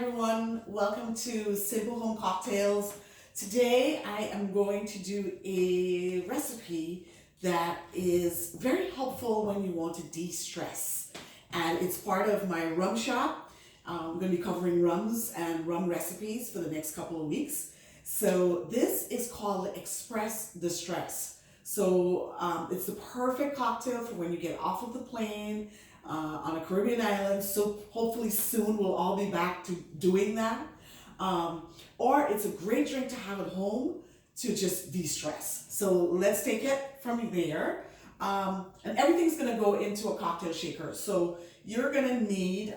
everyone, welcome to Simple Home Cocktails. Today I am going to do a recipe that is very helpful when you want to de-stress, and it's part of my rum shop. I'm going to be covering rums and rum recipes for the next couple of weeks. So this is called Express the Stress. So it's the perfect cocktail for when you get off of the plane on a Caribbean island. So hopefully soon we'll all be back to doing that. Or it's a great drink to have at home to just de-stress. So let's take it from there. And everything's gonna go into a cocktail shaker. So you're gonna need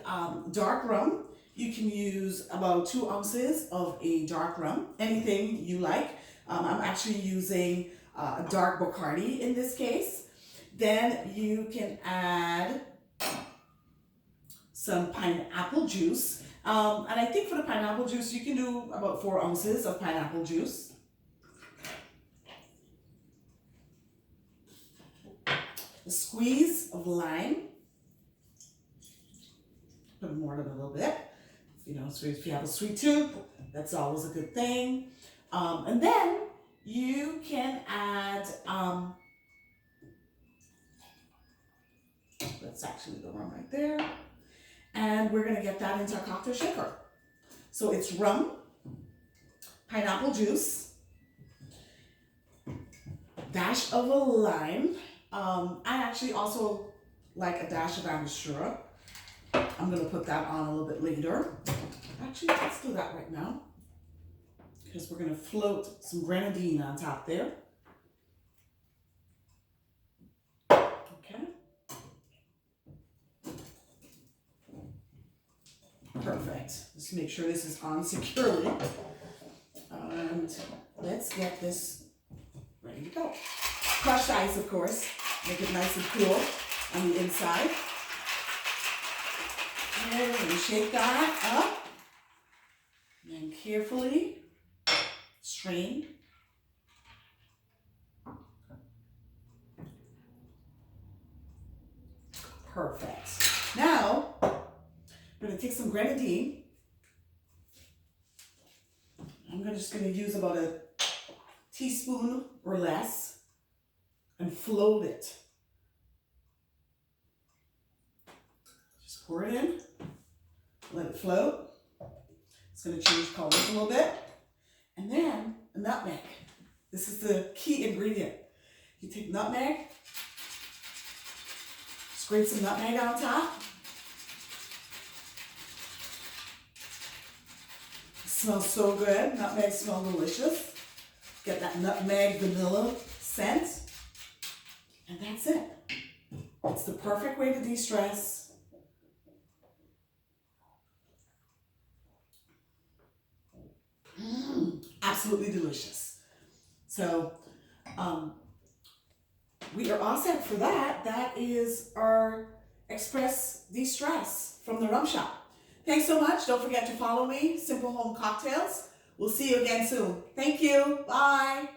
dark rum. You can use about 2 ounces of a dark rum, anything you like. I'm actually using a dark Bacardi in this case. Then you can add some pineapple juice. And I think for the pineapple juice, you can do about 4 ounces of pineapple juice. A squeeze of lime. Put more than a little bit. You know, so if you have a sweet tooth, that's always a good thing. And then you can add, that's actually the rum right there. And we're gonna get that into a cocktail shaker. So it's rum, pineapple juice, dash of a lime. I actually also like a dash of Angostura. I'm gonna put that on a little bit later. Actually, let's do that right now, because we're gonna float some Grenadine on top there. Okay. Perfect. Just make sure this is on securely. And let's get this ready to go. Crushed ice, of course. Make it nice and cool on the inside. And shake that up. And carefully strain. Perfect. Now, I'm going to take some Grenadine. I'm just going to use about a teaspoon or less and float it. Just pour it in, let it float. It's going to change colors a little bit. And then a nutmeg. This is the key ingredient. You take nutmeg, scrape some nutmeg on top. Smells so good. Nutmeg smells delicious. Get that nutmeg vanilla scent. And that's it. It's the perfect way to de-stress. Absolutely delicious. So we are all set for that. That is our Express de-stress from the Rum Shop. Thanks so much. Don't forget to follow me, Simple Home Cocktails. We'll see you again soon. Thank you. Bye.